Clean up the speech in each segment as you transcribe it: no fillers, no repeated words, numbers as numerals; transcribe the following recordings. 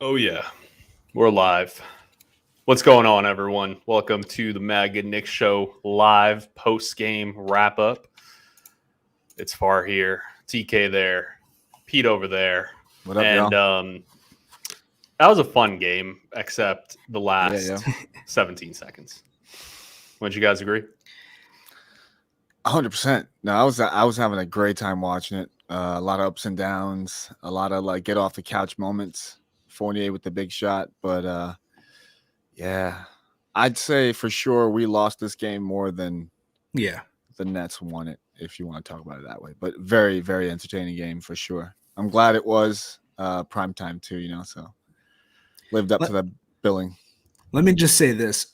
Oh, yeah. We're live. What's going on, everyone? Welcome to the MadGood Knick Show live post-game wrap-up. It's Far here, TK there, Pete over there. What up, And y'all? that was a fun game, except the last Yeah. 17 seconds. Wouldn't you guys agree? 100%. No, I was having a great time watching it. A lot of ups and downs, a lot of like get off the couch moments. Fournier with the big shot, but yeah, I'd say for sure we lost this game more than the Nets won it, if you want to talk about it that way. But very, very entertaining game for sure. I'm glad it was prime time too, so lived up to the billing. Let me just say this.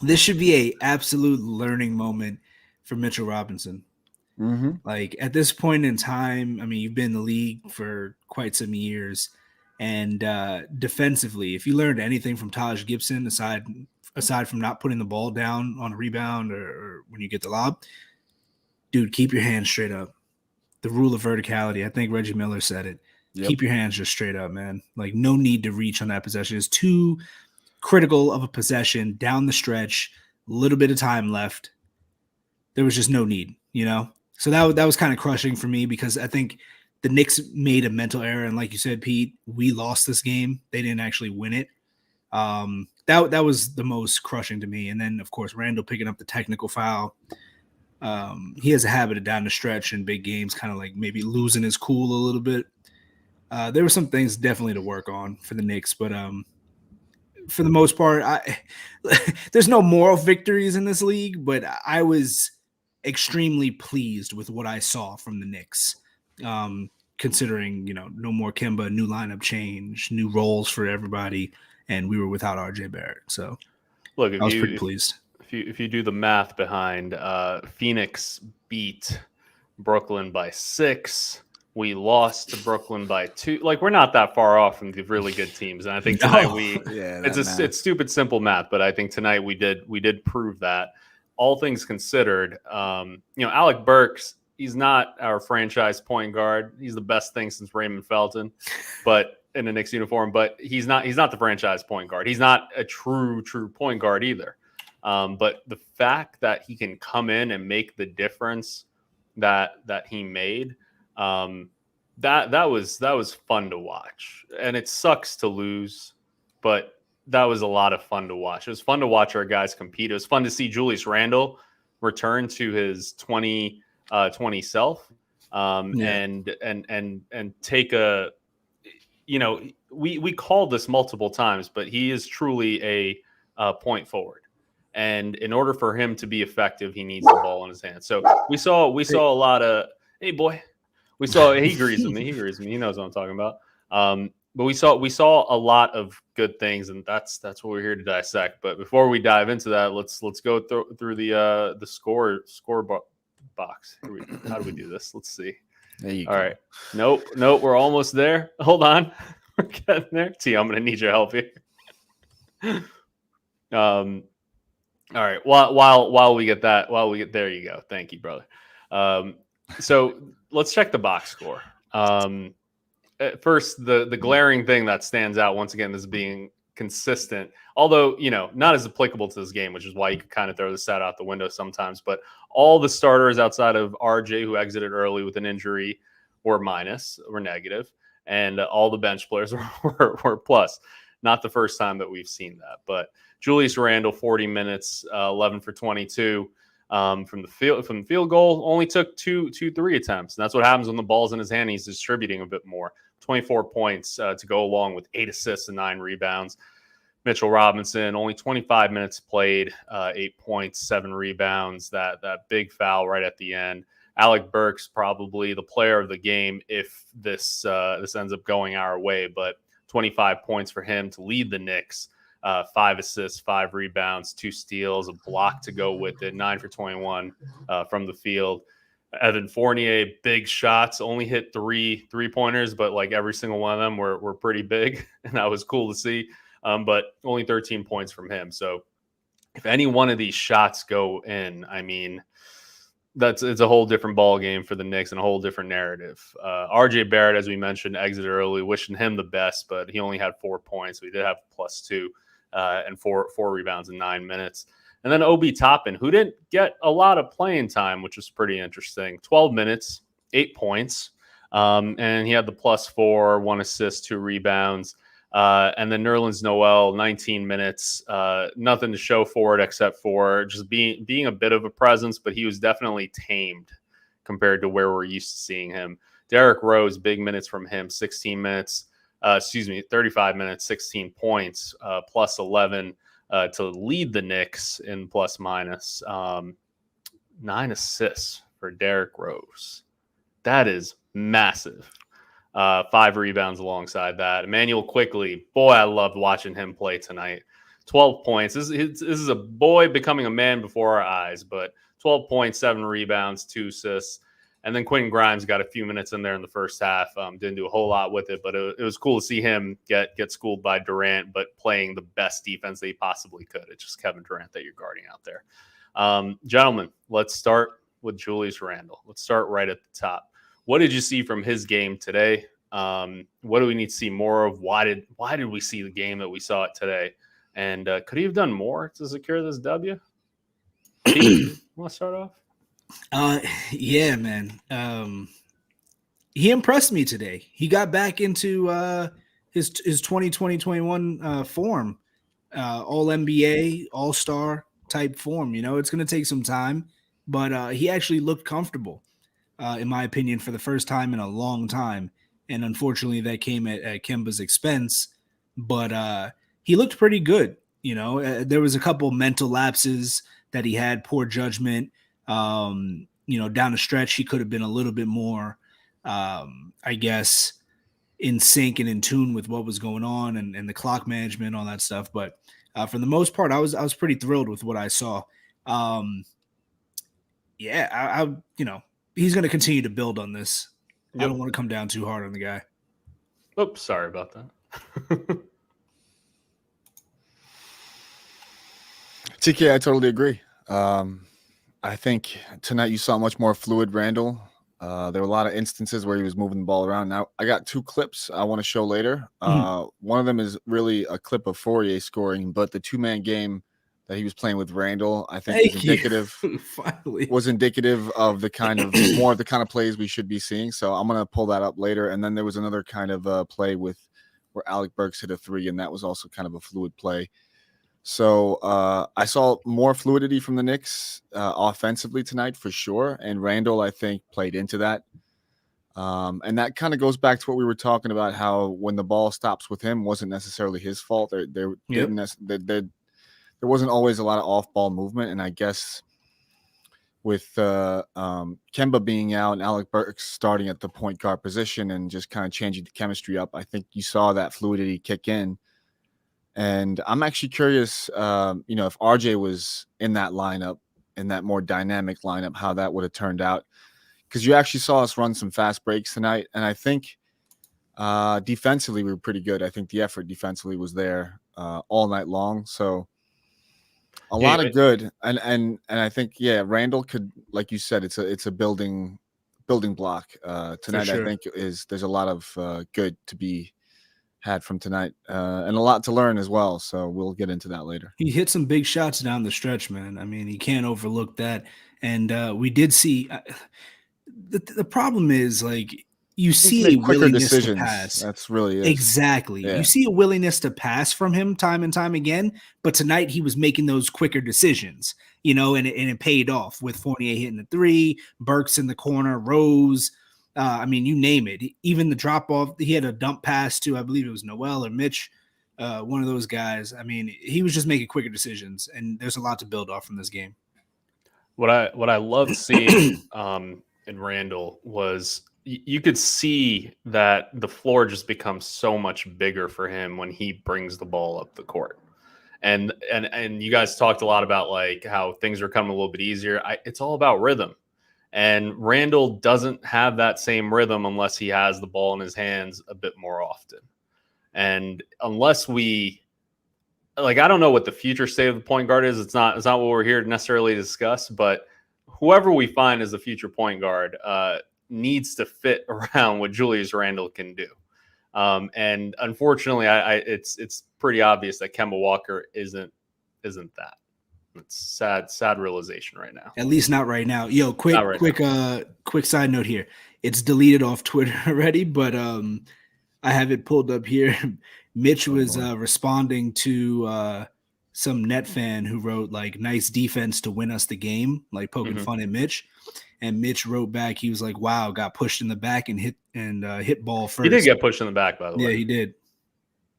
This should be a absolute learning moment for Mitchell Robinson. Mm-hmm. Like at this point in time, I mean, you've been in the league for quite some years, and defensively, if you learned anything from Taj Gibson, aside from not putting the ball down on a rebound or when you get the lob, dude, keep your hands straight up. The rule of verticality. I think Reggie Miller said it. Yep. Keep your hands just straight up, man. Like no need to reach on that possession. It's too critical of a possession down the stretch, a little bit of time left. There was just no need, So that was kind of crushing for me because I think the Knicks made a mental error. And like you said, Pete, we lost this game. They didn't actually win it. That was the most crushing to me. And then, of course, Randall picking up the technical foul. He has a habit of down the stretch in big games, kind of like maybe losing his cool a little bit. There were some things definitely to work on for the Knicks, but for the most part, there's no moral victories in this league, but I was extremely pleased with what I saw from the Knicks, considering, no more Kemba, new lineup change, new roles for everybody, and we were without RJ Barrett. So Look, I was pretty pleased. If you do the math behind Phoenix beat Brooklyn by 6, we lost to Brooklyn by 2. Like we're not that far off from the really good teams, and I think tonight it's stupid simple math, but I think tonight we did prove that. All things considered, Alec Burks, he's not our franchise point guard. He's the best thing since Raymond Felton, but in a Knicks uniform. But he's not the franchise point guard. He's not a true point guard either. But the fact that he can come in and make the difference that he made, that was fun to watch. And it sucks to lose, but that was a lot of fun to watch. It was fun to watch our guys compete. It was fun to see Julius Randle return to his 2020 self, and take a, we called this multiple times, but he is truly a point forward. And in order for him to be effective, he needs the ball in his hands. So we saw a lot of, hey boy, he agrees with me. He knows what I'm talking about. But we saw a lot of good things, and that's what we're here to dissect. But before we dive into that, let's go through the score box. How do we do this? Let's see. There you All go. right. Nope. We're almost there. Hold on. We're getting there. T, I'm gonna need your help here. All right. While we get there, you go. Thank you, brother. So let's check the box score. First, the glaring thing that stands out once again is being consistent, although not as applicable to this game, which is why you could kind of throw the stat out the window sometimes. But all the starters outside of RJ, who exited early with an injury, were negative, and all the bench players were plus. Not the first time that we've seen that, but Julius Randle, 40 minutes, 11 for 22. From the field goal, only took two 3 attempts. And that's what happens when the ball's in his hand. He's distributing a bit more. 24 points to go along with 8 assists and 9 rebounds. Mitchell Robinson, only 25 minutes played, 8 points, 7 rebounds. That big foul right at the end. Alec Burks, probably the player of the game if this ends up going our way. But 25 points for him to lead the Knicks. 5 assists, 5 rebounds, 2 steals, a block to go with it, 9 for 21 from the field. Evan Fournier, big shots, only hit 3 3-pointers, but like every single one of them were pretty big, and that was cool to see. But only 13 points from him. So if any one of these shots go in, I mean, it's a whole different ball game for the Knicks and a whole different narrative. RJ Barrett, as we mentioned, exited early, wishing him the best, but he only had 4 points. We did have +2 and four rebounds in 9 minutes. And then Obi Toppin, who didn't get a lot of playing time, which was pretty interesting. 12 minutes, 8 points, and he had the +4, 1 assist, 2 rebounds. And then Nerlens Noel, 19 minutes, nothing to show for it except for just being a bit of a presence, but he was definitely tamed compared to where we're used to seeing him. Derrick Rose, big minutes from him, 35 minutes, 16 points, +11 to lead the Knicks in plus-minus. 9 assists for Derrick Rose. That is massive. 5 rebounds alongside that. Emmanuel Quickly, boy, I loved watching him play tonight. 12 points. This is a boy becoming a man before our eyes, but 12 points, 7 rebounds, 2 assists. And then Quentin Grimes got a few minutes in there in the first half. Didn't do a whole lot with it, but it was cool to see him get schooled by Durant, but playing the best defense that he possibly could. It's just Kevin Durant that you're guarding out there. Gentlemen, let's start with Julius Randle. Let's start right at the top. What did you see from his game today? What do we need to see more of? Why did we see the game that we saw it today? And could he have done more to secure this W? Pete, want to start off? Yeah, man. He impressed me today. He got back into his 2020-21 form, all NBA, all-star type form. You know, it's going to take some time, but he actually looked comfortable, in my opinion, for the first time in a long time. And unfortunately, that came at Kemba's expense. But he looked pretty good. You know, there was a couple mental lapses that he had, poor judgment. You know, down the stretch, he could have been a little bit more, I guess, in sync and in tune with what was going on and the clock management, all that stuff. But for the most part, I was pretty thrilled with what I saw. Yeah, I you know, he's going to continue to build on this. Yep. I don't want to come down too hard on the guy. Oops, sorry about that. TK, I totally agree. I think tonight you saw much more fluid Randle. There were a lot of instances where he was moving the ball around. Now, I got 2 clips I want to show later. One of them is really a clip of Fourier scoring, but the 2-man game that he was playing with Randle, I think was indicative of the kind of more of the kind of plays we should be seeing. So I'm going to pull that up later. And then there was another kind of play where Alec Burks hit a 3, and that was also kind of a fluid play. So I saw more fluidity from the Knicks offensively tonight for sure. And Randle, I think, played into that. And that kind of goes back to what we were talking about, how when the ball stops with him wasn't necessarily his fault. There wasn't always a lot of off-ball movement. And I guess with Kemba being out and Alec Burks starting at the point guard position and just kind of changing the chemistry up, I think you saw that fluidity kick in. And I'm actually curious, you know, if RJ was in that lineup, in that more dynamic lineup, how that would have turned out. Because you actually saw us run some fast breaks tonight. And I think defensively we were pretty good. I think the effort defensively was there all night long. So a lot of good. And I think, yeah, Randle could, like you said, it's a building block. Tonight, sure. I think there's a lot of good to be had from tonight and a lot to learn as well. So we'll get into that later. He hit some big shots down the stretch, man. I mean, he can't overlook that. And we did see the problem is, like, you see a willingness to pass. That's really it. Exactly. Yeah. You see a willingness to pass from him time and time again. But tonight he was making those quicker decisions, you know, and it paid off with Fournier hitting the 3, Burks in the corner, Rose. I mean, you name it. Even the drop off, he had a dump pass to, I believe it was Noel or Mitch, one of those guys. I mean, he was just making quicker decisions, and there's a lot to build off from this game. What I loved seeing in Randle was you could see that the floor just becomes so much bigger for him when he brings the ball up the court. And you guys talked a lot about, like, how things are coming a little bit easier. It's all about rhythm. And Randle doesn't have that same rhythm unless he has the ball in his hands a bit more often. And unless I don't know what the future state of the point guard is. It's not what we're here to necessarily discuss, but whoever we find as the future point guard needs to fit around what Julius Randle can do. And unfortunately, it's pretty obvious that Kemba Walker isn't that. It's sad realization right now. At least not right now. Yo, quick side note here. It's deleted off Twitter already, but I have it pulled up here. Mitch was responding to some net fan who wrote like nice defense to win us the game, like poking fun at Mitch. And Mitch wrote back, he was like, "Wow, got pushed in the back and hit ball first." He did get pushed in the back, by the way. Yeah, he did.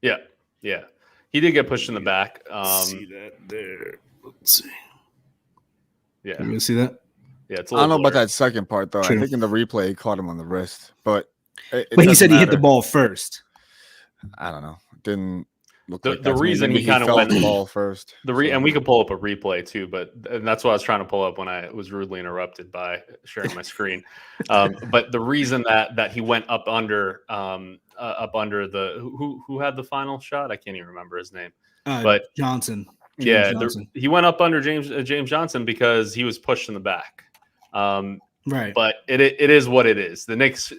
Yeah. He did get pushed in the back. See that there. Let's see. Yeah. You gonna see that? Yeah, it's I don't know about that second part though. True. I think in the replay he caught him on the wrist, but he said he hit the ball first. I don't know. It didn't look the like that's reason maybe he kind of felt went the ball first. And we could pull up a replay too, and that's what I was trying to pull up when I was rudely interrupted by sharing my screen. But the reason that he went up under the who had the final shot, I can't even remember his name, but Johnson. He went up under James Johnson because he was pushed in the back. Right. But it is what it is. The Knicks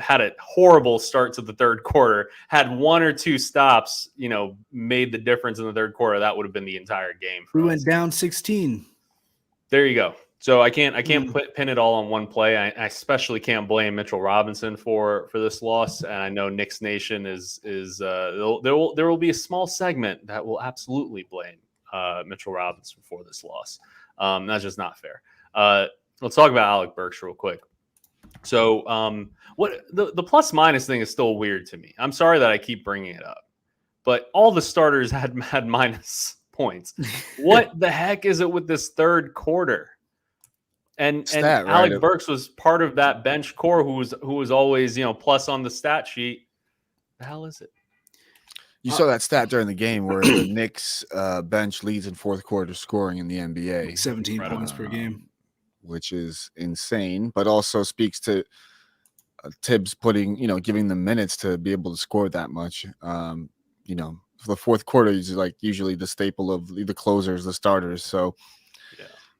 had a horrible start to the third quarter, had one or two stops, made the difference in the third quarter. That would have been the entire game. We went down 16. There you go. So I can't pin it all on one play. I especially can't blame Mitchell Robinson for this loss. And I know Knicks Nation there will be a small segment that will absolutely blame Mitchell Robinson for this loss. That's just not fair. Let's talk about Alec Burks real quick. So what the plus minus thing is still weird to me. I'm sorry that I keep bringing it up, but all the starters had minus points. What the heck is it with this third quarter? And Alec Burks was part of that bench core who was always plus on the stat sheet. The hell is it? You saw that stat during the game where the Knicks bench leads in fourth quarter scoring in the NBA. 17 points per game. Which is insane, but also speaks to Tibbs giving them minutes to be able to score that much. For the fourth quarter is like usually the staple of the closers, the starters. So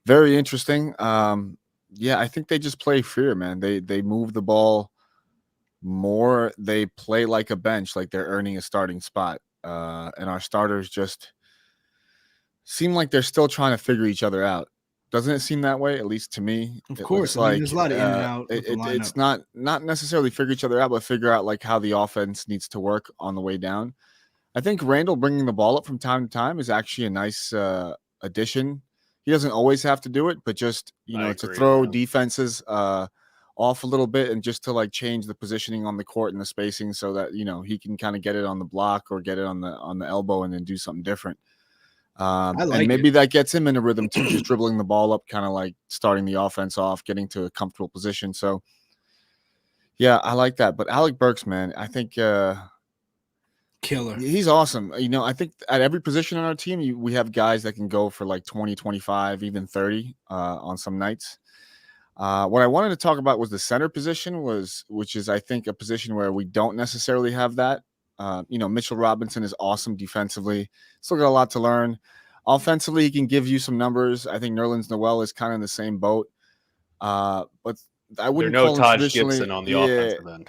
very interesting. I think they just play fear, man. They move the ball more. They play like a bench, like they're earning a starting spot. And our starters just seem like they're still trying to figure each other out. Doesn't it seem that way? At least to me. Of course, there's a lot of in and out. It's not necessarily figure each other out, but figure out like how the offense needs to work on the way down. I think Randle bringing the ball up from time to time is actually a nice addition. He doesn't always have to do it, but just to throw defenses off a little bit and just to like change the positioning on the court and the spacing so that he can kind of get it on the block or get it on the elbow and then do something different. And maybe that gets him in a rhythm too, just dribbling the ball up, kind of like starting the offense off, getting to a comfortable position. So, yeah, I like that. But Alec Burks, man, I think killer. He's awesome. I think at every position on our team, we have guys that can go for like 20, 25, even 30 on some nights. What I wanted to talk about was the center position, which is, I think, a position where we don't necessarily have that. Mitchell Robinson is awesome defensively. Still got a lot to learn. Offensively, he can give you some numbers. I think Nerlens Noel is kind of in the same boat. But I wouldn't call him Taj traditionally Gibson on the offensive end.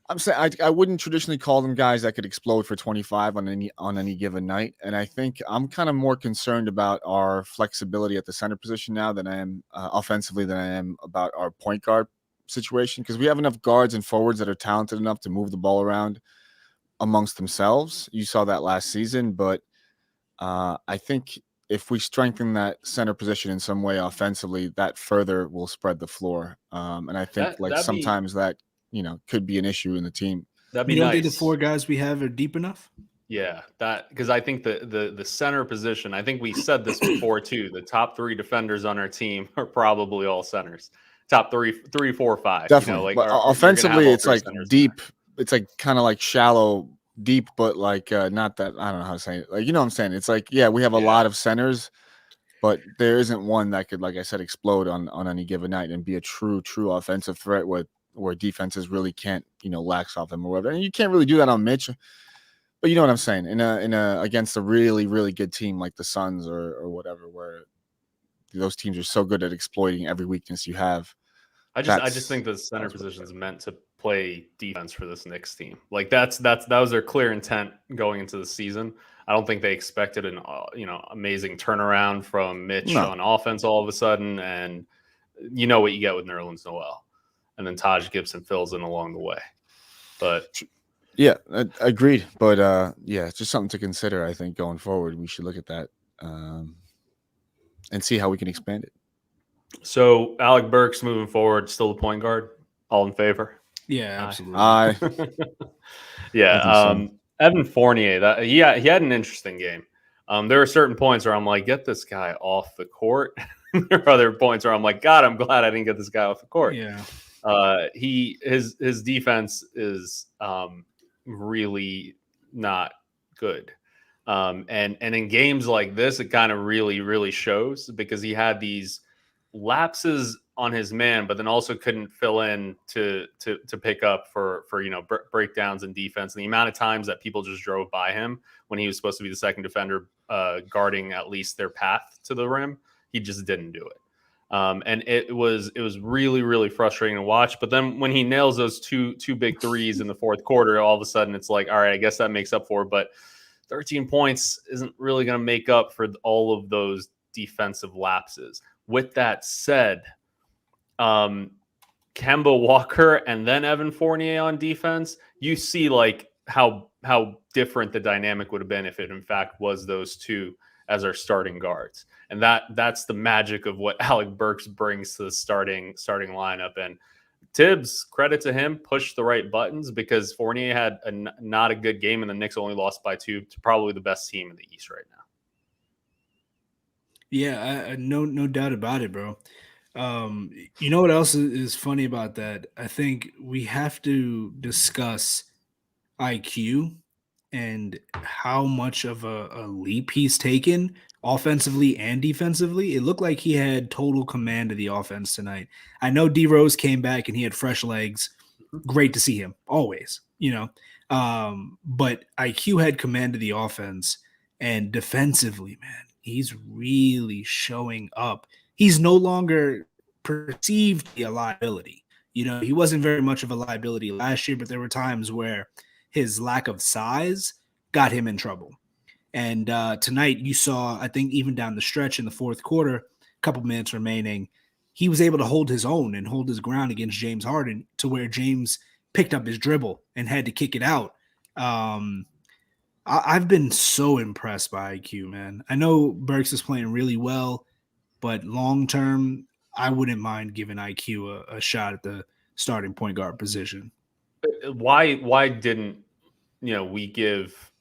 I'm saying I wouldn't traditionally call them guys that could explode for 25 on any given night. And I think I'm kind of more concerned about our flexibility at the center position now than I am offensively than I am about our point guard situation, because we have enough guards and forwards that are talented enough to move the ball around amongst themselves. You saw that last season, but I think if we strengthen that center position in some way offensively, that further will spread the floor. And I think sometimes that could be an issue in the team. That'd be nice. Nice. Think the four guys we have are deep enough? Yeah, because I think the center position, I think we said this before too, the top three defenders on our team are probably all centers. Top three, 4, 5. Definitely. But offensively, it's like deep. It's like kind of like shallow, deep, but like not that, I don't know how to say it. Like, what I'm saying? It's like, we have a lot of centers, but there isn't one that could, like I said, explode on any given night and be a true offensive threat where defenses really can't, lax off them or whatever. And you can't really do that on Mitch. But you know what I'm saying? In a against a really, really good team like the Suns or whatever, where those teams are so good at exploiting every weakness you have. I just think the center position is meant to play defense for this Knicks team. Like that was their clear intent going into the season. I don't think they expected an amazing turnaround from Mitch on offense all of a sudden, and you know what you get with Nerlens Noel, and then Taj Gibson fills in along the way. But yeah, agreed. But it's just something to consider. I think going forward, we should look at that and see how we can expand it. So Alec Burks moving forward, still the point guard. All in favor? Yeah, absolutely. Yeah. Evan Fournier, he had an interesting game. There are certain points where I'm like, get this guy off the court. There are other points where I'm like, God, I'm glad I didn't get this guy off the court. Yeah. His defense is really not good. And in games like this, it kind of really shows, because he had these lapses on his man, but then also couldn't fill in to pick up for breakdowns in defense. And the amount of times that people just drove by him when he was supposed to be the second defender, guarding at least their path to the rim, he just didn't do it. And it was really frustrating to watch. But then when he nails those two big threes in the fourth quarter, all of a sudden it's like, all right, I guess that makes up for it. But 13 points isn't really going to make up for all of those defensive lapses. With that said, Kemba Walker and then Evan Fournier on defense, you see like how different the dynamic would have been if it in fact was those two as our starting guards. And that's the magic of what Alec Burks brings to the starting lineup. And Tibbs, credit to him, pushed the right buttons, because Fournier had not a good game, and the Knicks only lost by 2 to probably the best team in the East right now. Yeah, no doubt about it, bro. You know what else is funny about that? I think we have to discuss IQ and how much of a leap he's taken offensively and defensively. It looked like he had total command of the offense tonight. I know D Rose came back and he had fresh legs. Great to see him always, but IQ had command of the offense, and defensively, man, he's really showing up. He's no longer perceived a liability. He wasn't very much of a liability last year, but there were times where his lack of size got him in trouble. And tonight you saw, I think even down the stretch in the fourth quarter, a couple minutes remaining, he was able to hold his own and hold his ground against James Harden, to where James picked up his dribble and had to kick it out. I've been so impressed by IQ, man. I know Burks is playing really well, but long term, I wouldn't mind giving IQ a shot at the starting point guard position. Why didn't we give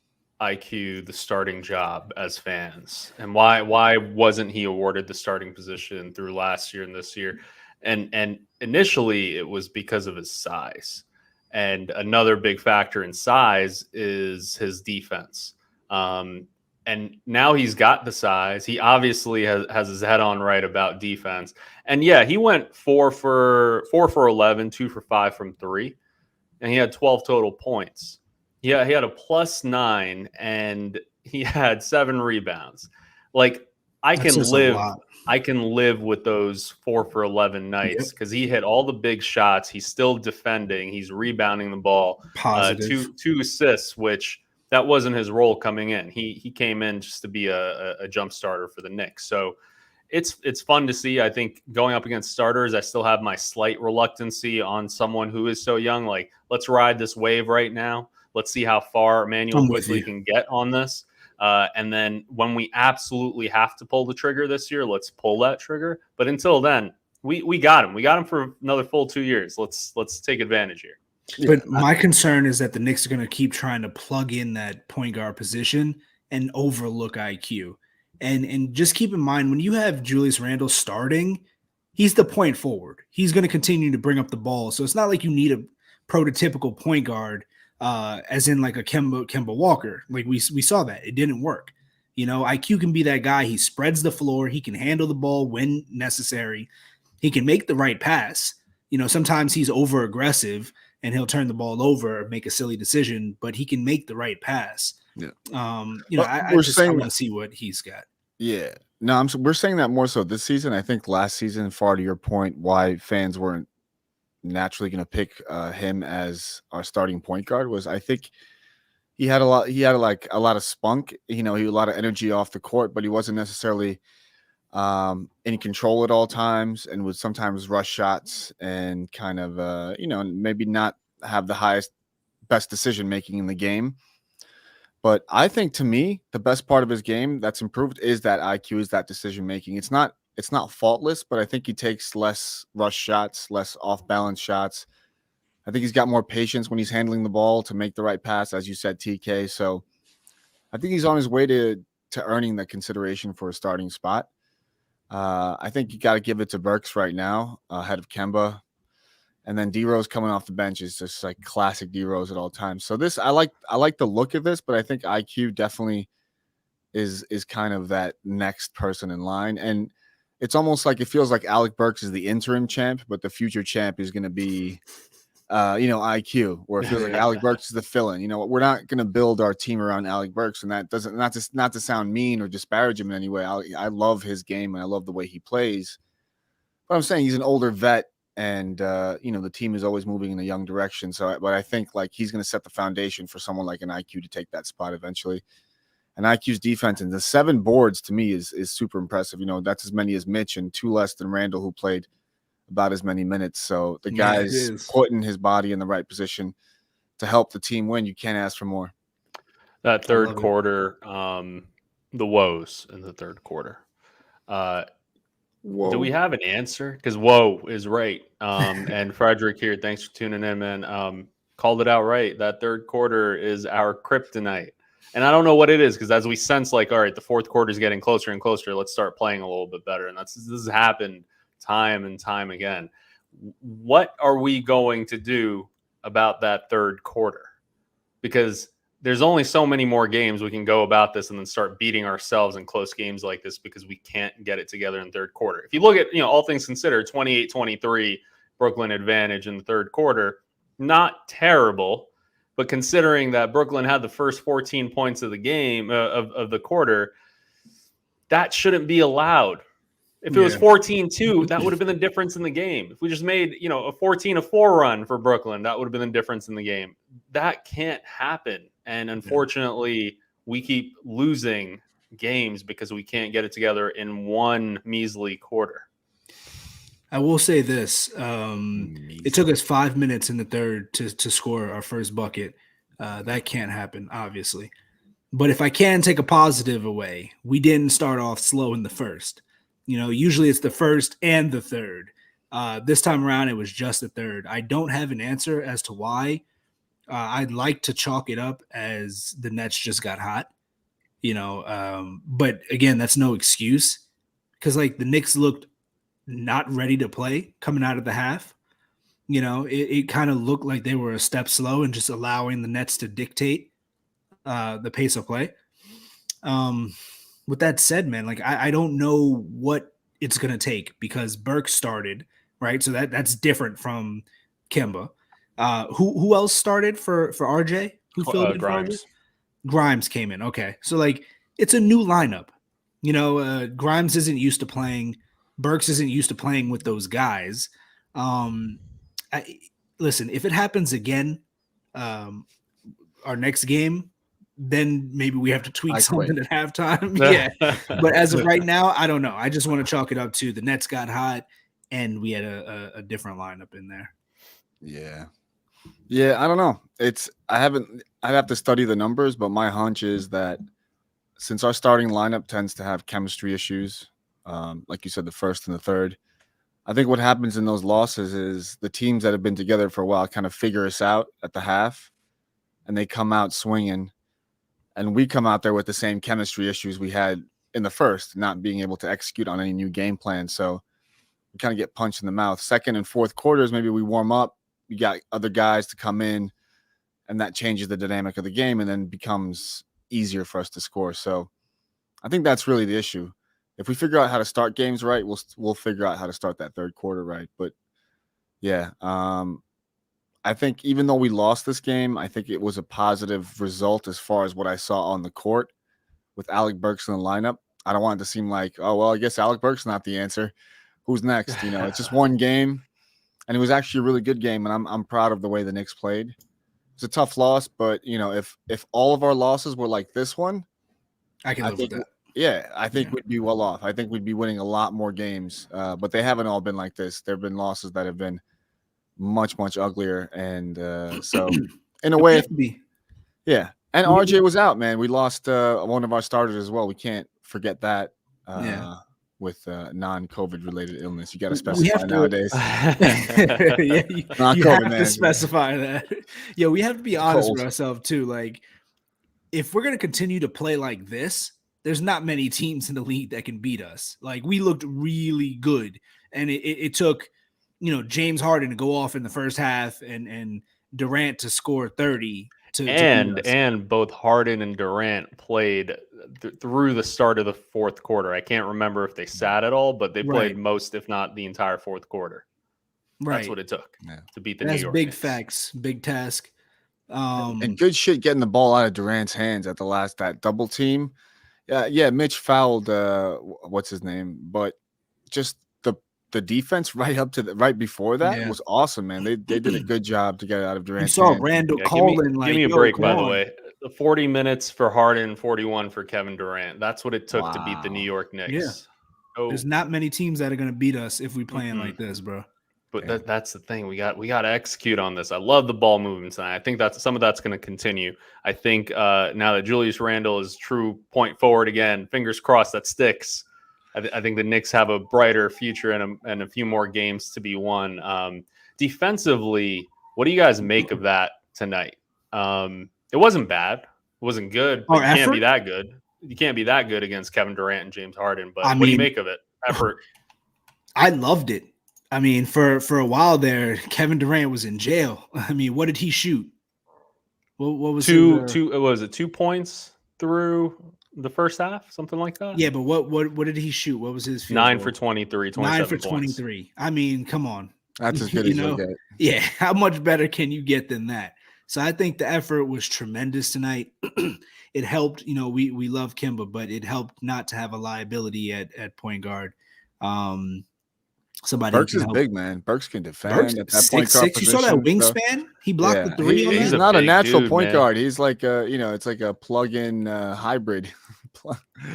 IQ the starting job as fans, and why wasn't he awarded the starting position through last year and this year? And initially it was because of his size. And another big factor in size is his defense. And now he's got the size. He obviously has his head on right about defense. And yeah, he went 4 for 11, 2 for 5 from 3, and he had 12 total points. Yeah, he had a +9, and he had 7 rebounds. Like, I can live with those 4 for 11 nights, because he hit all the big shots. He's still defending. He's rebounding the ball. Positive. Two assists, which that wasn't his role coming in. He came in just to be a jump starter for the Knicks. So it's fun to see. I think going up against starters, I still have my slight reluctancy on someone who is so young. Like, let's ride this wave right now. Let's see how far Emmanuel quickly can get on this. And then when we absolutely have to pull the trigger this year, let's pull that trigger. But until then, we got him. We got him for another full 2 years. Let's take advantage here. But my concern is that the Knicks are going to keep trying to plug in that point guard position and overlook IQ. And just keep in mind, when you have Julius Randle starting, he's the point forward. He's going to continue to bring up the ball. So it's not like you need a prototypical point guard, as in like a Kemba Walker. Like we saw that. It didn't work. IQ can be that guy. He spreads the floor. He can handle the ball when necessary. He can make the right pass. Sometimes he's over aggressive and he'll turn the ball over, make a silly decision, but he can make the right pass. Yeah. I want to see what he's got. Yeah. No, we're saying that more so this season. I think last season, far to your point, why fans weren't naturally going to pick him as our starting point guard was I think he had like a lot of spunk. You know, he had a lot of energy off the court, but he wasn't necessarily in control at all times, and would sometimes rush shots and kind of maybe not have the best decision making in the game. But I think, to me, the best part of his game that's improved is that IQ, is that decision making. It's not faultless, but I think he takes less rush shots, less off balance shots. I think he's got more patience when he's handling the ball to make the right pass, as you said, TK. So I think he's on his way to earning the consideration for a starting spot. I think you got to give it to Burks right now, ahead of Kemba. And then D Rose coming off the bench is just like classic D Rose at all times. So this, I like the look of this, but I think IQ definitely is kind of that next person in line. And it's almost like it feels like Alec Burks is the interim champ, but the future champ is going to be, IQ, where it feels like Alec Burks is the fill-in. You know, we're not going to build our team around Alec Burks, and that doesn't not to sound mean or disparage him in any way. I love his game and I love the way he plays, but I'm saying he's an older vet, and the team is always moving in a young direction. But I think like he's going to set the foundation for someone like an IQ to take that spot eventually. And IQ's defense and the 7 boards to me is super impressive. You know, that's as many as Mitch and 2 less than Randall, who played about as many minutes. So the guy's putting his body in the right position to help the team win. You can't ask for more. That third quarter, the woes in the third quarter. Do we have an answer? Because whoa is right. And Frederick here, thanks for tuning in, man. Called it out right. That third quarter is our kryptonite. And I don't know what it is, because as we sense, like, all right, the fourth quarter is getting closer and closer, let's start playing a little bit better. And this has happened time and time again. What are we going to do about that third quarter? Because there's only so many more games we can go about this and then start beating ourselves in close games like this, because we can't get it together in third quarter. If you look at, all things considered, 28-23 Brooklyn advantage in the third quarter, not terrible. But considering that Brooklyn had the first 14 points of the game, of the quarter, that shouldn't be allowed. If it was 14-2, that would have been the difference in the game. If we just made, a 14-4 run for Brooklyn, that would have been the difference in the game. That can't happen. And unfortunately, we keep losing games because we can't get it together in one measly quarter. I will say this. It took us 5 minutes in the third to score our first bucket. That can't happen, obviously. But if I can take a positive away, we didn't start off slow in the first. Usually it's the first and the third. This time around, it was just the third. I don't have an answer as to why. I'd like to chalk it up as the Nets just got hot, but again, that's no excuse, because like the Knicks looked not ready to play coming out of the half. It kind of looked like they were a step slow and just allowing the Nets to dictate the pace of play. With that said, man, like I don't know what it's gonna take, because Burks started, right? So that's different from Kemba. Who else started for RJ? Who filled in Grimes? For RJ? Grimes came in. Okay, so like it's a new lineup. Grimes isn't used to playing. Burks isn't used to playing with those guys. Listen, if it happens again, our next game, then maybe we have to tweak something at halftime. Yeah. But as of right now, I don't know. I just want to chalk it up to the Nets got hot and we had a different lineup in there. Yeah. Yeah, I don't know. I'd have to study the numbers, but my hunch is that since our starting lineup tends to have chemistry issues, like you said, the first and the third, I think what happens in those losses is the teams that have been together for a while kind of figure us out at the half, and they come out swinging, and we come out there with the same chemistry issues we had in the first, not being able to execute on any new game plan. So we kind of get punched in the mouth. Second and fourth quarters, maybe we warm up, we got other guys to come in, and that changes the dynamic of the game and then becomes easier for us to score. So I think that's really the issue. If we figure out how to start games right, we'll figure out how to start that third quarter right. But yeah, I think even though we lost this game, I think it was a positive result as far as what I saw on the court with Alec Burks in the lineup. I don't want it to seem like, oh, well, I guess Alec Burks not the answer. Who's next? You know, it's just one game. And it was actually a really good game. And I'm proud of the way the Knicks played. It's a tough loss, but, you know, if all of our losses were like this one, I can live with think, that. yeah, I think we'd be well off. I think we'd be winning a lot more games. But they haven't all been like this. There have been losses that have been much, much uglier. And so, in a We way, have to be. yeah. And We- RJ was out, man. We lost one of our starters as well. We can't forget that. Yeah. With non-COVID related illness, you got to We specify have to- nowadays. Yeah, you Not you COVID, have man. to specify that. Yeah, we have to be honest Cold. with ourselves too. Like, if we're gonna continue to play like this, there's not many teams in the league that can beat us. Like, we looked really good, and it took, you know, James Harden to go off in the first half and Durant to score 30 to beat us. And both Harden and Durant played through the start of the fourth quarter. I can't remember if they sat at all, but they played Right. most, if not the entire fourth quarter. Right, That's what it took to beat the that's New York big Knicks. facts, big task. And good shit getting the ball out of Durant's hands at the last, that double team. Yeah, Mitch fouled what's his name, but just the defense right before that was awesome, man. They did a good job to get it out of You Durant's saw hands. Randall Yeah, Colin like, give me a "Yo, break, come by the on." way. The 40 minutes for Harden, 41 for Kevin Durant. That's what it took to beat the New Wow. York Knicks. Yeah. Oh, There's not many teams that are gonna beat us if we playing like this, bro. but that's the thing. We got to execute on this. I love the ball movement tonight. I think that's some of that's going to continue. I think now that Julius Randle is true point forward again, fingers crossed that sticks. I think the Knicks have a brighter future and a few more games to be won. Defensively, what do you guys make of that tonight? It wasn't bad. It wasn't good. But Our you can't effort? be that good. You can't be that good against Kevin Durant and James Harden. But I what do you mean- make of it? Effort. I loved it. I mean, for a while there, Kevin Durant was in jail. I mean, what did he shoot? What was his, was it 2 points through the first half, something like that? Yeah, but what did he shoot? What was his field 9 goal? for 23, 9 27 for points. 23. I mean, come on. That's as good You as you'll know? get. Yeah, how much better can you get than that? So I think the effort was tremendous tonight. It helped, you know, we love Kimba, but it helped not to have a liability at point guard. Somebody Burks who is can help. big, man. Burks can defend Burks, at that point guard 6'6". You saw that position, so- wingspan? He blocked the Yeah, three on he's that? a not a big natural dude, point man. guard. He's like it's like a plug-in hybrid.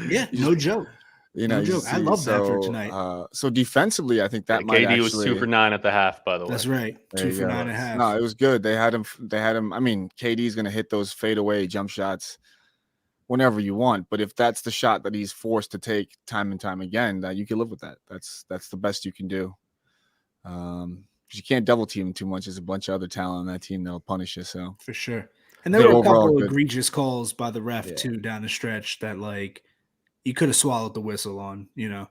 Yeah, He's- no joke. You know, No joke. I love that for tonight. So defensively, I think that might KD actually. was 2 for 9 at the half, by the way. That's right. There 2 you for go. 9.5. No, it was good. They had him. I mean, KD's gonna hit those fadeaway jump shots whenever you want. But if that's the shot that he's forced to take time and time again, that you can live with that. That's the best you can do. Because you can't double team him too much. There's a bunch of other talent on that team that'll punish you. So For sure. And there Yeah, were a overall couple good. egregious calls by the ref Yeah. too down the stretch that like you could have swallowed the whistle on, you know.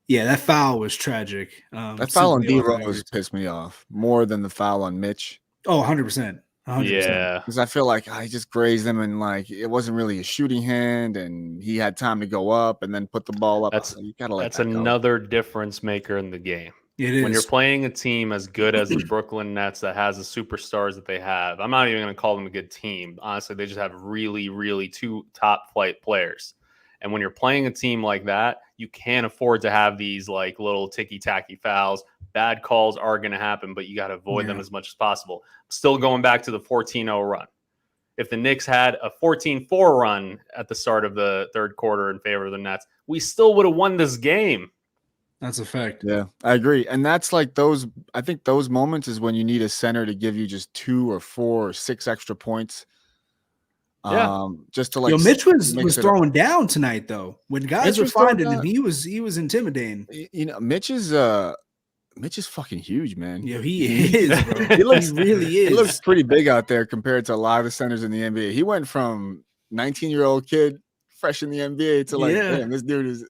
Yeah, that foul was tragic. that foul on simply D off Rose average. pissed me off more than the foul on Mitch. Oh, 100%. 100%. Yeah. Because I feel like I just grazed him and like it wasn't really a shooting hand and he had time to go up and then put the ball up. That's- You gotta let That's that go. another difference maker in the game. It is. When you're playing a team as good as the Brooklyn Nets that has the superstars that they have, I'm not even going to call them a good team. Honestly, they just have really, really two top flight players. And when you're playing a team like that, you can't afford to have these like little ticky-tacky fouls. Bad calls are going to happen, but you got to avoid them Yeah. as much as possible. Still going back to the 14-0 run. If the Knicks had a 14-4 run at the start of the third quarter in favor of the Nets, we still would have won this game. That's a fact. Yeah, I agree. And that's like I think those moments is when you need a center to give you just 2 or 4 or 6 extra points. Yeah. Just to like. Yo, Mitch was mix it up. throwing down tonight though. When guys Mitch were was throwing finding him, down. he was intimidating. You know, Mitch is fucking huge, man. Yo, he is, bro. He looks- he really is. He looks pretty big out there compared to a lot of the centers in the NBA. He went from 19-year-old kid fresh in the NBA to like, Yeah. damn, this dude is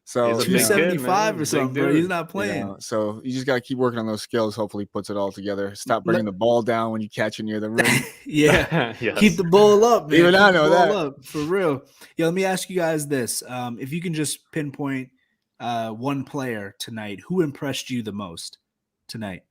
so He's a big kid, 275 man. or He's a big something, bro. dude. He's not you playing. know, so you just gotta keep working on those skills. Hopefully he puts it all together. Stop bringing the ball down when you catch it near the rim. Yeah. Yes. Keep the ball up, man. Even Keep I the know ball that. up, for real. Yeah, let me ask you guys this. If you can just pinpoint one player tonight, who impressed you the most tonight?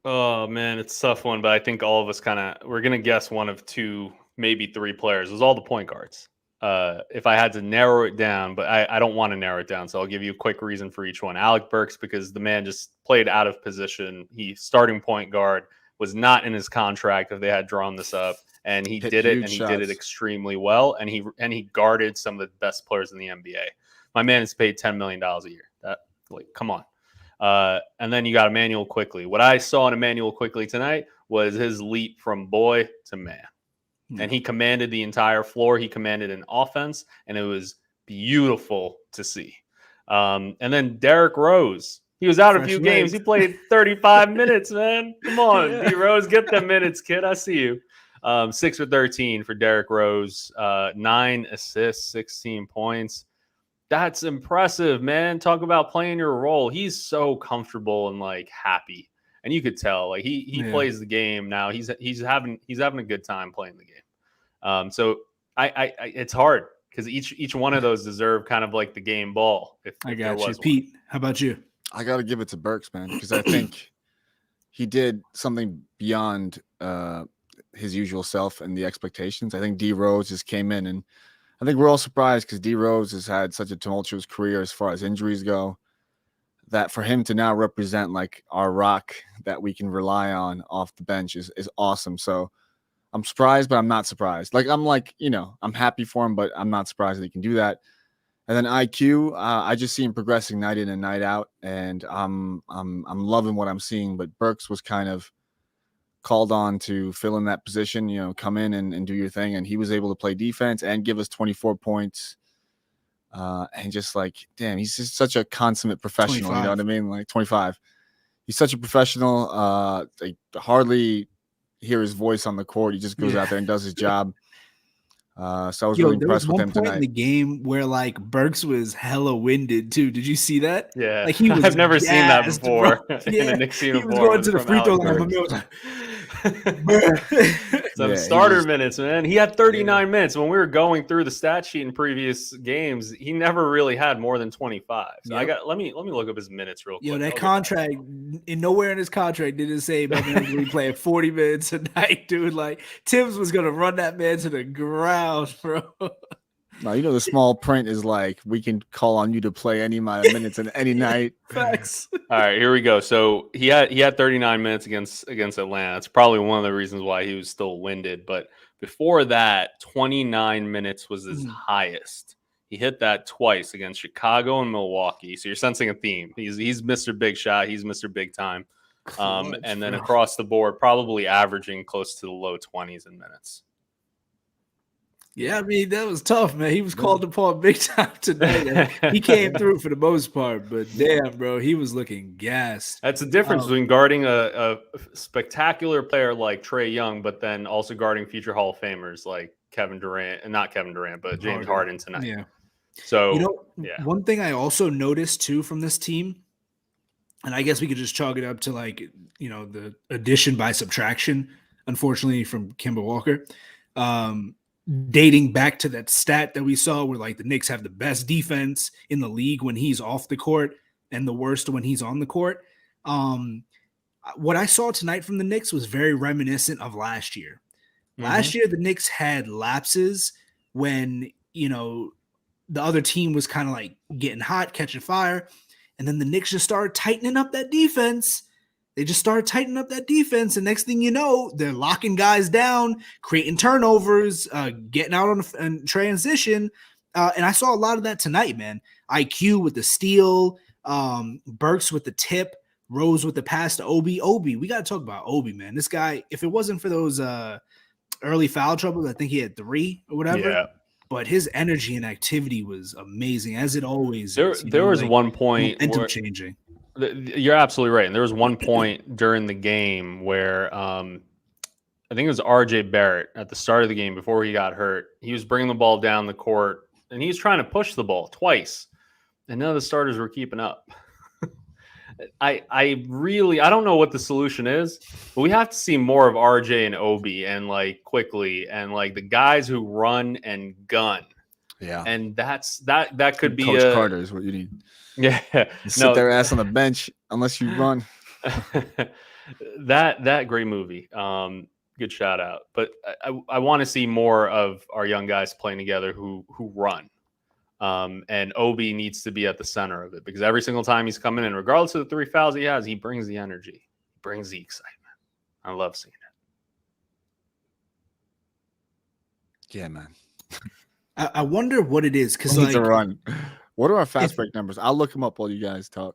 Oh man, it's a tough one, but I think all of us we're gonna guess one of 2, maybe 3 players. It was all the point guards. if I had to narrow it down, but I don't want to narrow it down, so I'll give you a quick reason for each one. Alec Burks, because the man just played out of position. He starting point guard was not in his contract if they had drawn this up, and he did it, and he did it extremely well, and he guarded some of the best players in the NBA. My man is paid $10 million a year. Come on. And then you got Emmanuel Quickley. What I saw in Emmanuel Quickley tonight was his leap from boy to man. And he commanded the entire floor. He commanded an offense, and it was beautiful to see. And then Derrick Rose. He was out a few games. He played 35 minutes, man. Come on, D Rose, get them minutes, kid. I see you. 6 for 13 for Derrick Rose. 9 assists, 16 points. That's impressive, man. Talk about playing your role. He's so comfortable and like happy, and you could tell like he plays the game now. He's having a good time playing the game. So I it's hard because each one of those deserve kind of like the game ball. If I got you, Pete. How about you? I got to give it to Burks, man, because I think he did something beyond his usual self and the expectations. I think D Rose just came in, and I think we're all surprised because D Rose has had such a tumultuous career as far as injuries go, that for him to now represent like our rock that we can rely on off the bench is awesome. So I'm surprised, but I'm not surprised. I'm happy for him, but I'm not surprised that he can do that. And then IQ, I just see him progressing night in and night out, and I'm loving what I'm seeing. But Burks was kind of called on to fill in that position, come in and do your thing, and he was able to play defense and give us 24 points. And just like, damn, he's just such a consummate professional. 25. You know what I mean? Like 25. He's such a professional. Hardly hear his voice on the court. He just goes out there and does his job. So I was really impressed with him tonight. There was one point in the game where like Burks was hella winded too. Did you see that? Yeah, like he was I've never seen that before. In a Knicks uniform. He was going to the free throw line. Some starter minutes, man. He had 39 minutes. When we were going through the stat sheet in previous games, he never really had more than 25. So let me look up his minutes real quick. That contract, nowhere in his contract did it say my man will be playing 40 minutes a night, dude. Like Tibbs was gonna run that man to the ground, bro. No, the small print is like, we can call on you to play any amount of minutes in any night. Facts. All right, here we go. So he had 39 minutes against Atlanta. That's probably one of the reasons why he was still winded. But before that, 29 minutes was his highest. He hit that twice against Chicago and Milwaukee. So you're sensing a theme. He's Mr. Big Shot. He's Mr. Big Time. And then across the board, probably averaging close to the low 20s in minutes. Yeah, I mean, that was tough, man. He was called upon big time tonight. He came through for the most part, but damn, bro, he was looking gassed. That's the difference between guarding a spectacular player like Trae Young, but then also guarding future Hall of Famers like Kevin Durant, and not Kevin Durant, but James Harden tonight. Yeah. So, one thing I also noticed too from this team, and I guess we could just chalk it up to like, the addition by subtraction, unfortunately, from Kemba Walker. Dating back to that stat that we saw where like the Knicks have the best defense in the league when he's off the court and the worst when he's on the court. What I saw tonight from the Knicks was very reminiscent of last year. Last year, the Knicks had lapses when, the other team was kind of like getting hot, catching fire. And then the Knicks just started tightening up that defense. They just started tightening up that defense, and next thing you know, they're locking guys down, creating turnovers, getting out on transition. And I saw a lot of that tonight, man. IQ with the steal, Burks with the tip, Rose with the pass to Obi. We got to talk about Obi, man. This guy, if it wasn't for those early foul troubles, I think he had 3 or whatever. Yeah. But his energy and activity was amazing, as it always is. There was one point momentum changing. You're absolutely right. And there was one point during the game where I think it was RJ Barrett at the start of the game before he got hurt. He was bringing the ball down the court, and he was trying to push the ball twice, and none of the starters were keeping up. I don't know what the solution is, but we have to see more of RJ and Obi and like quickly and like the guys who run and gun. Yeah. And that could be Coach Carter is what you need. Yeah. Sit their ass on the bench unless you run. that great movie. good shout out. But I want to see more of our young guys playing together who run. And Obi needs to be at the center of it because every single time he's coming in, regardless of the 3 fouls he has, he brings the energy, he brings the excitement. I love seeing it. Yeah, man. I wonder what it is because Like, to run. What are our fast break numbers? I'll look them up while you guys talk.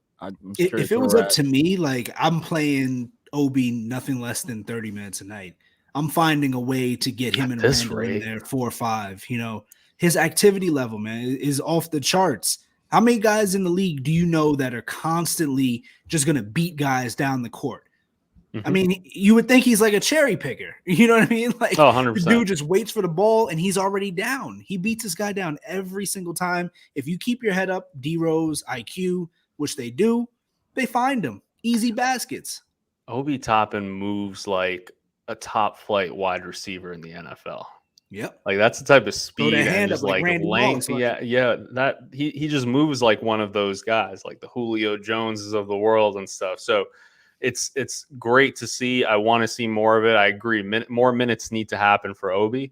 If it was up to me, like I'm playing Obi nothing less than 30 minutes a night. I'm finding a way to get him and Randall in there 4 or 5. You know, his activity level, man, is off the charts. How many guys in the league do you know that are constantly just going to beat guys down the court? I mean, you would think he's like a cherry picker. You know what I mean? Like, 100%. The dude just waits for the ball and he's already down. He beats this guy down every single time. If you keep your head up, D-Rose, IQ, which they do, they find him. Easy baskets. Obi Toppin moves like a top flight wide receiver in the NFL. Yep. Like that's the type of speed and just like length. Yeah. That he just moves like one of those guys, like the Julio Joneses of the world and stuff. So it's great to see. I want to see more of it. I agree. More minutes need to happen for Obi.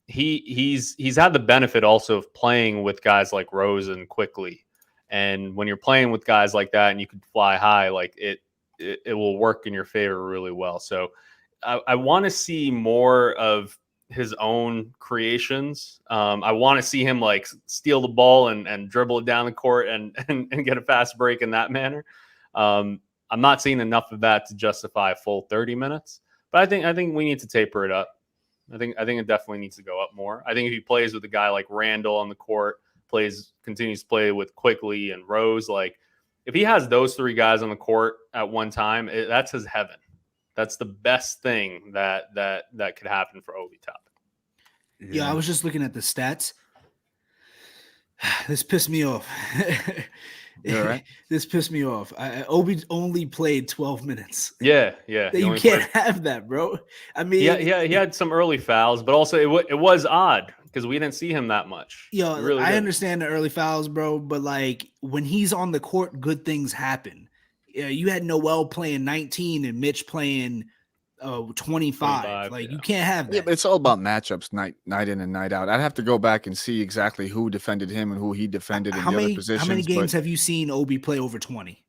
He's had the benefit also of playing with guys like Rose and Quickly. And when you're playing with guys like that and you can fly high, like it will work in your favor really well. So I want to see more of his own creations. I want to see him like steal the ball and dribble it down the court and get a fast break in that manner. I'm not seeing enough of that to justify a full 30 minutes, but I think we need to taper it up. I think it definitely needs to go up more. I think if he plays with a guy like Randall on the court, continues to play with Quickly and Rose, like if he has those 3 guys on the court at one time, that's his heaven. That's the best thing that could happen for Obi Toppin. Yeah, I was just looking at the stats. This pissed me off. Right? This pissed me off. Obi only played 12 minutes. Yeah. You can't have that, bro. I mean, he had some early fouls, but also it was odd because we didn't see him that much. Yo, really I understand the early fouls, bro, but like when he's on the court, good things happen. You had Noel playing 19 and Mitch playing 25. Like you can't have that. Yeah, but it's all about matchups night in and night out. I'd have to go back and see exactly who defended him and who he defended in the other positions. How many games have you seen Obi play over 20?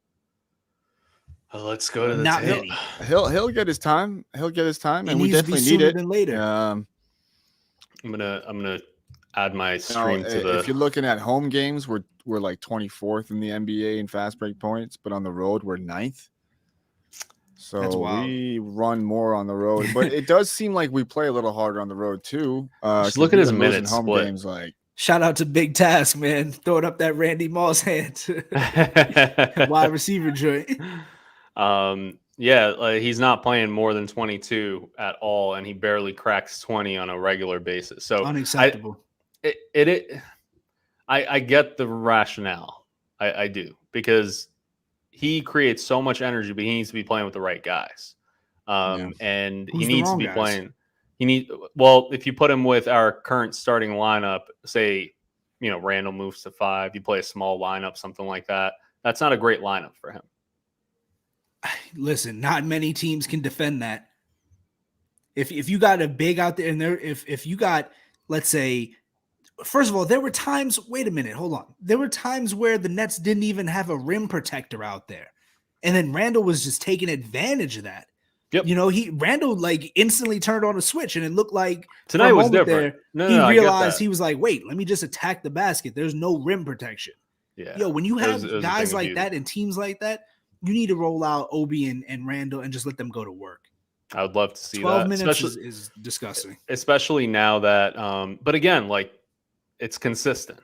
Let's go to the tape. He'll get his time. He'll get his time, and we definitely need it. Than later. I'm gonna add my stream to the. If you're looking at home games, we're like 24th in the NBA in fast break points, but on the road we're 9th. So we run more on the road, but it does seem like we play a little harder on the road too. Just look at his minutes home split. Games, like shout out to Big Task, man, throwing up that Randy Moss hand, wide receiver joint. He's not playing more than 22 at all, and he barely cracks 20 on a regular basis. So unacceptable. I get the rationale. I do, because he creates so much energy, but he needs to be playing with the right guys. And he needs to be playing. If you put him with our current starting lineup, say, Randall moves to 5, you play a small lineup, something like that. That's not a great lineup for him. Listen, not many teams can defend that. If you got a big out there, and if you got, let's say, first of all, there were times. Wait a minute, hold on. There were times where the Nets didn't even have a rim protector out there, and then Randall was just taking advantage of that. Yep. Randall like instantly turned on a switch, and it looked like tonight was different. He realized he was like, "Wait, let me just attack the basket. There's no rim protection." Yeah. When you have guys like that and teams like that, you need to roll out Obi and Randall and just let them go to work. I would love to see 12 that. 12 minutes is disgusting, especially now that. But again, like, it's consistent.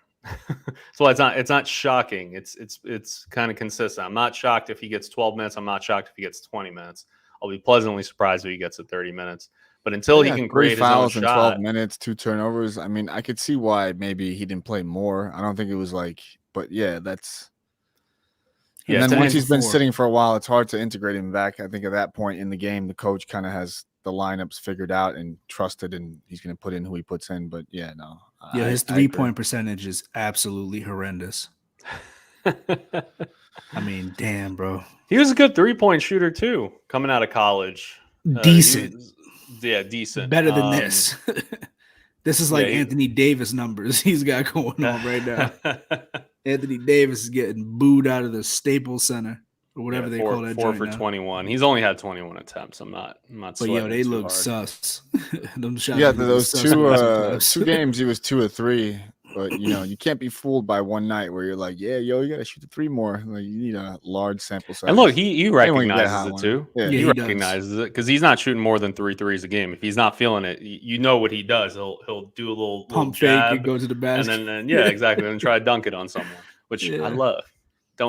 So it's not shocking. It's kind of consistent. I'm not shocked if he gets 12 minutes. I'm not shocked if he gets 20 minutes. I'll be pleasantly surprised if he gets to 30 minutes. But until he can create his own shot, 12 minutes, 2 turnovers. I mean, I could see why maybe he didn't play more. I don't think it was like, but yeah, that's. And then once he's been sitting for a while, it's hard to integrate him back. I think at that point in the game, the coach kind of has the lineups figured out and trusted, and he's going to put in who he puts in. But yeah, no. Yeah, his 3-point percentage is absolutely horrendous. I mean, damn, bro. He was a good 3-point shooter too, coming out of college. Decent. Yeah, decent. Better than this. This is like Anthony Davis numbers he's got going on right now. Anthony Davis is getting booed out of the Staples Center or whatever they call that. 4 for 21. He's only had 21 attempts. I'm not. But yo, they look sus. Those two games, he was 2 or 3. But you can't be fooled by one night where you're like, you gotta shoot the 3 more. Like, you need a large sample size. And look, he recognizes it too. Yeah, he recognizes it because he's not shooting more than 3 threes a game. If he's not feeling it, you know what he does. He'll do a little pump jab fake and go to the basket, and then exactly, and try to dunk it on someone, which I love.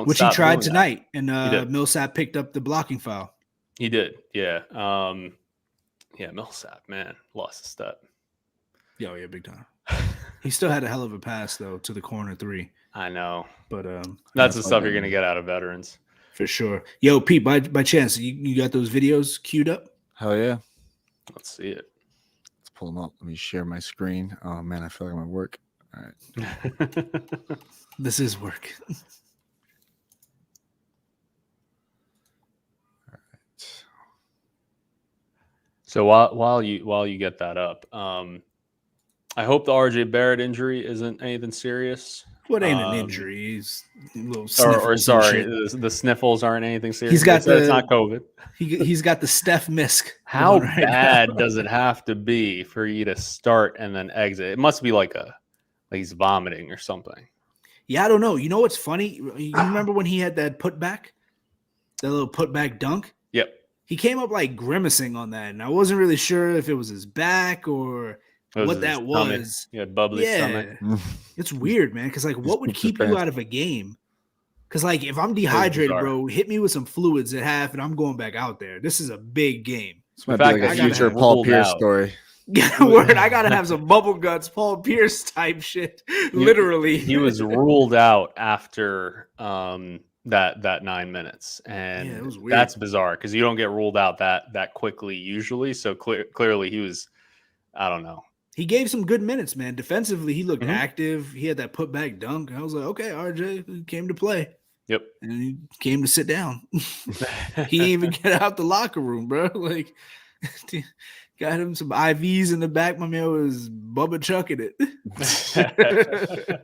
Which he tried tonight, and Millsap picked up the blocking foul. He did, yeah. Millsap, man, lost a step. Yeah, big time. He still had a hell of a pass though to the corner 3. I know, but that's the stuff you're gonna get out of veterans for sure. Yo, Pete, by chance, you got those videos queued up? Hell yeah. Let's see it. Let's pull them up. Let me share my screen. Oh man, I feel like I'm at work. All right. This is work. All right. So while you get that up, I hope the RJ Barrett injury isn't anything serious. What ain't an injury? He's a little the sniffles aren't anything serious. He's got it's not COVID. He's got the Steph Misk. How bad does it have to be for you to start and then exit? It must be like he's vomiting or something. Yeah, I don't know. You know what's funny? You remember when he had that putback, that little putback dunk? Yep. He came up like grimacing on that, and I wasn't really sure if it was his back or what that was. He had bubbly stomach. It's weird, man. Because what would keep you out of a game? Because if I'm dehydrated, bro, hit me with some fluids at half, and I'm going back out there. This is a big game. This might be like a future Paul Pierce story. Word, I gotta have some bubble guts, Paul Pierce type shit. Literally, he was ruled out after that 9 minutes, and it was weird. That's bizarre because you don't get ruled out that quickly usually. So clearly, he was. I don't know. He gave some good minutes, man. Defensively, he looked active. He had that putback dunk. I was like, okay, RJ came to play. Yep. And he came to sit down. He didn't even get out the locker room, bro. Got him some IVs in the back. My man was Bubba chucking it.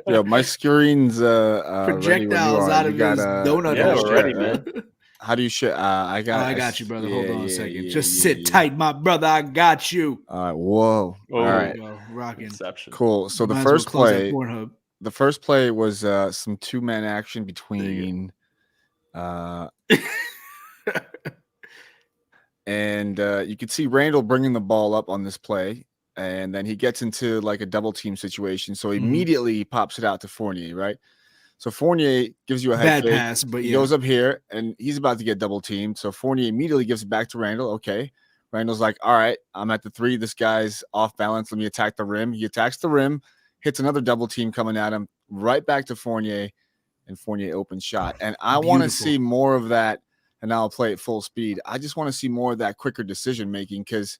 Yo, my screen's projectiles out of his donut. Yeah, ready, man. How do you shit? I got you, brother. Hold on a second. Just sit tight, my brother. I got you. All right. Whoa. All right. Rocking. Inception. Cool. So the first play was some 2-man action between and you could see Randall bringing the ball up on this play, and then he gets into a double team situation. So immediately he pops it out to Fournier, right? So Fournier gives you a head fake. Pass, but he goes up here, and he's about to get double teamed. So Fournier immediately gives it back to Randall. Okay. Randall's like, all right, I'm at the 3. This guy's off balance. Let me attack the rim. He attacks the rim, hits another double team coming at him, right back to Fournier, and Fournier open shot. And I want to see more of that, and I'll play at full speed. I just want to see more of that quicker decision-making because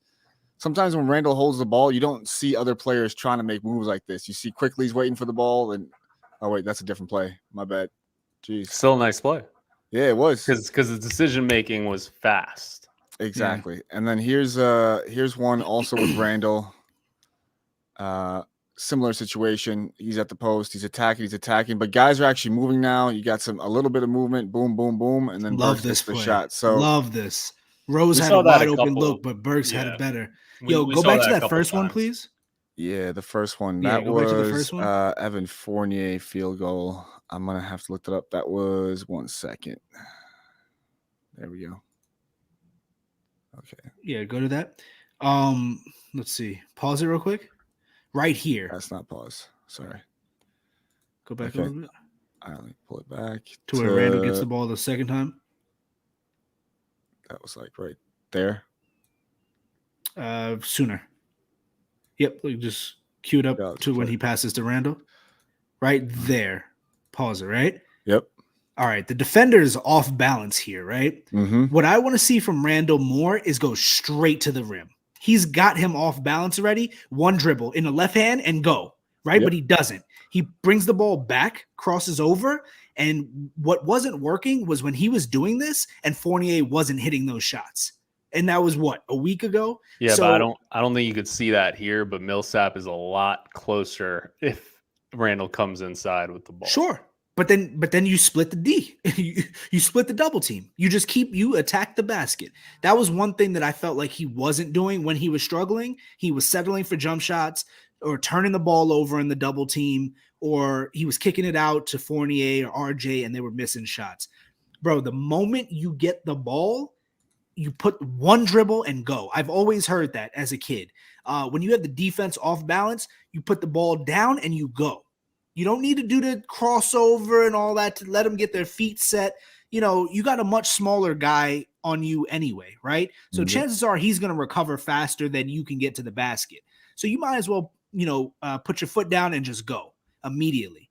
sometimes when Randall holds the ball, you don't see other players trying to make moves like this. You see Quickly's waiting for the ball, and oh, wait, that's a different play. My bad. Jeez. Still a nice play. Yeah, it was. Because the decision-making was fast. Exactly. Yeah. And then here's one also with Randall. Similar situation. He's at the post. He's attacking. But guys are actually moving now. You got a little bit of movement. Boom, boom, boom. And then Burks gets the shot. So love this. Rose had a wide open look, but Burks had it better. Yo, go back to that first one, please. Yeah, the first one. That was Evan Fournier field goal. I'm going to have to look that up. That was 1 second. There we go. Okay. Yeah, go to that. Let's see. Pause it real quick. Right here. That's not pause. Sorry. Go back a little bit. Let me pull it back. To where Randall gets the ball the second time. That was right there. Sooner. Yep, just queued up to when he passes to Randall. Right there. Pause it, right? Yep. All right, the defender is off balance here, right? Mm-hmm. What I want to see from Randall more is go straight to the rim. He's got him off balance already. One dribble in the left hand and go, right? Yep. But he doesn't. He brings the ball back, crosses over, and what wasn't working was when he was doing this and Fournier wasn't hitting those shots. And that was what, a week ago? Yeah, So, but I don't think you could see that here, but Millsap is a lot closer if Randall comes inside with the ball. sure. But then you split the D. you split the double team. You attack the basket. That was one thing that I felt like he wasn't doing when he was struggling. He was settling for jump shots or turning the ball over in the double team, or he was kicking it out to Fournier or RJ and they were missing shots. Bro, the moment you get the ball, you put one dribble and go. I've always heard that as a kid. When you have the defense off balance, you put the ball down and you go. You don't need to do the crossover and all that to let them get their feet set. You know, you got a much smaller guy on you anyway, right? So chances are he's going to recover faster than you can get to the basket. So you might as well, put your foot down and just go immediately.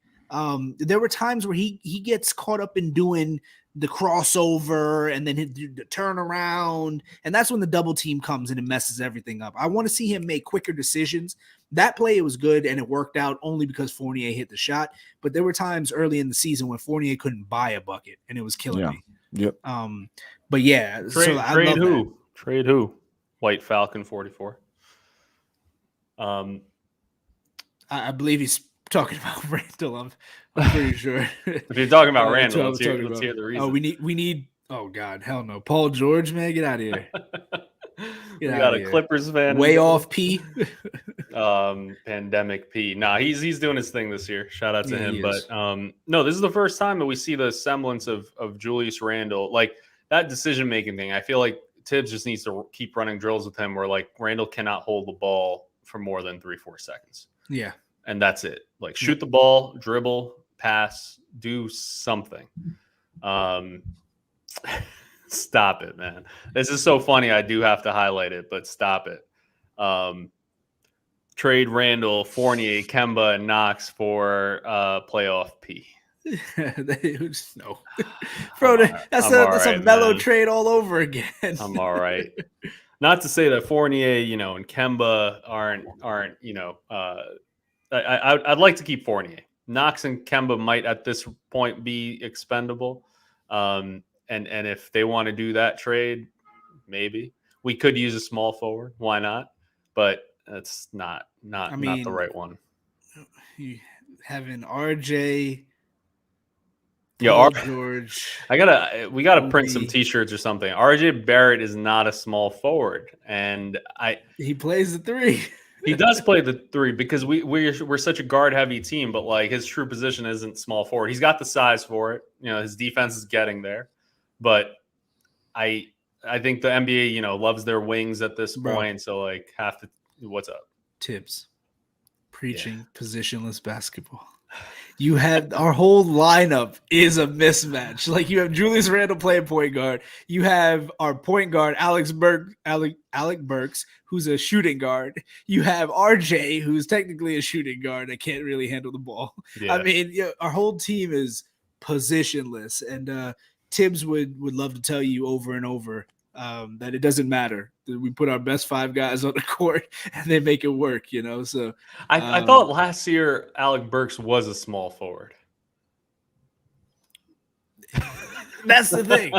There were times where he gets caught up in doing the crossover and then the turnaround, and that's when the double team comes in and messes everything up. I want to see him make quicker decisions. That play, it was good, and it worked out only because Fournier hit the shot. But there were times early in the season when Fournier couldn't buy a bucket, and it was killing me. Yep. But yeah, Trade who? Trade who? White Falcon 44. I believe he's talking about Randall. I'm pretty sure. If you're talking about Randall, let's hear the reason. Oh, we need. Oh God, hell no, Paul George, man, get out of here. We got a Clippers fan. Way off P. Pandemic P. Nah, he's doing his thing this year. Shout out to him. But is. No, this is the first time that we see the semblance of Julius Randle. Like that decision making thing. I feel like Tibbs just needs to keep running drills with him where like Randle cannot hold the ball for more than 3-4 seconds. Yeah. And that's it. Like shoot the ball, dribble, pass, do something. Stop it, man. This is so funny. I do have to highlight it, but stop it. Trade Randall, Fournier, Kemba, and Knox for playoff P. No. Bro, that's a mellow trade all over again. I'm all right. Not to say that Fournier, and Kemba aren't, I'd like to keep Fournier. Knox and Kemba might at this point be expendable. And if they want to do that trade, maybe we could use a small forward. Why not? But that's not the right one. You having RJ, George. We gotta print some T-shirts or something. RJ Barrett is not a small forward, and he plays the 3. He does play the 3 because we're such a guard heavy team, but like his true position isn't small forward. He's got the size for it. His defense is getting there, but I think the NBA loves their wings at this point. So like what's up? Tibbs preaching positionless basketball. You have our whole lineup is a mismatch. Like you have Julius Randle playing point guard. You have our point guard Alec Burks, who's a shooting guard. You have RJ, who's technically a shooting guard that can't really handle the ball. Yeah. I mean, our whole team is positionless, and Tibbs would love to tell you over and over that it doesn't matter. We put our best 5 guys on the court and they make it work, So I thought last year Alec Burks was a small forward. That's the thing.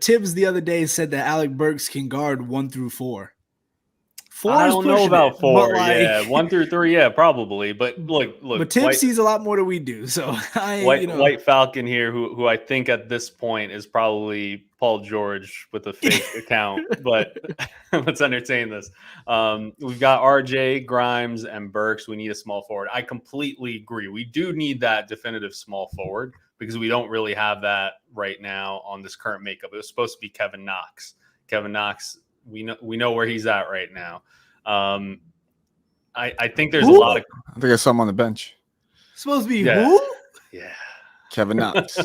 Tibbs the other day said that Alec Burks can guard 1 through 4. 4 I don't know about 4. Like, 1 through 3, yeah, probably. But look. But Tibbs sees a lot more than we do. So White Falcon here, who I think at this point is probably Paul George with a fake account. But let's entertain this. We've got RJ, Grimes, and Burks. We need a small forward. I completely agree. We do need that definitive small forward because we don't really have that right now on this current makeup. It was supposed to be Kevin Knox. Kevin Knox. We know where he's at right now. I think there's a lot of. I think I saw him on the bench. Supposed to be who? Yeah, Kevin Knox.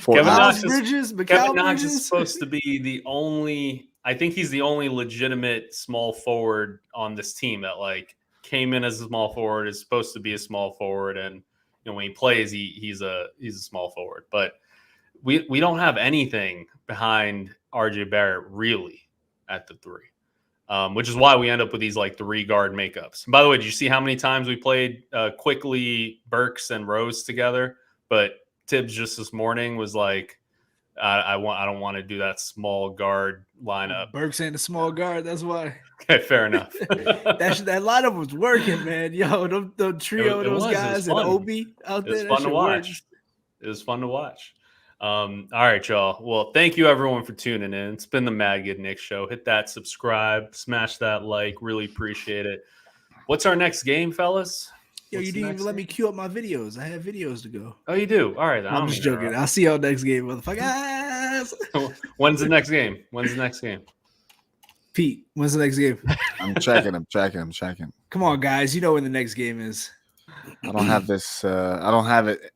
Kevin Knox is supposed to be the only. I think he's the only legitimate small forward on this team that like came in as a small forward, is supposed to be a small forward, and when he plays, he's a small forward. But we don't have anything behind RJ Barrett really at the 3, which is why we end up with these like 3 guard makeups. And by the way, did you see how many times we played quickly Burks and Rose together? But Tibbs just this morning was like, I don't want to do that small guard lineup. Burks ain't a small guard. That's why. Okay, fair enough. That lineup was working, man. Yo, the trio of those guys and Obi out there. It was fun to watch. It was fun to watch. All right, y'all. Well, thank you everyone for tuning in. It's been the MadGood Knick Show. Hit that subscribe, smash that like. Really appreciate it. What's our next game, fellas? Yo, you didn't even let me queue up my videos. I have videos to go. Oh, you do? All right. I'm just joking. I'll see y'all next game, motherfuckers. When's the next game? Pete, when's the next game? I'm checking. Come on, guys. You know when the next game is. I don't have this. I don't have it,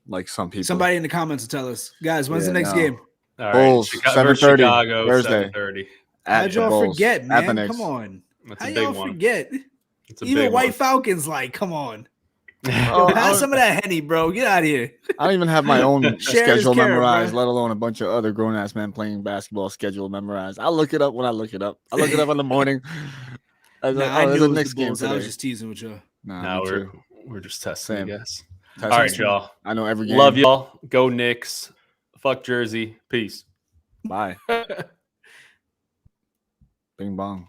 like some people. Somebody in the comments will tell us. Guys, when's the next game? All right. Bulls, 7:30, Chicago, Thursday. 7:30. How'd y'all Bulls, forget, man? Knicks. Come on. That's How a big y'all one. forget? It's a Even big White one. Falcons, like, come on. Oh, Yo, have some of that Henny, bro. Get out of here. I don't even have my own Share schedule is care, memorized, bro. let alone a bunch of other grown ass men playing basketball schedule memorized. I'll look it up when I look it up. I look it up in the morning. I was like, I there's knew a it was Knicks the game Bulls. I was today. just teasing with you. No, me too. we're just testing, Same. I guess. Testing. All right, y'all. I know every game. Love y'all. Go Knicks. Fuck Jersey. Peace. Bye. Bing bong.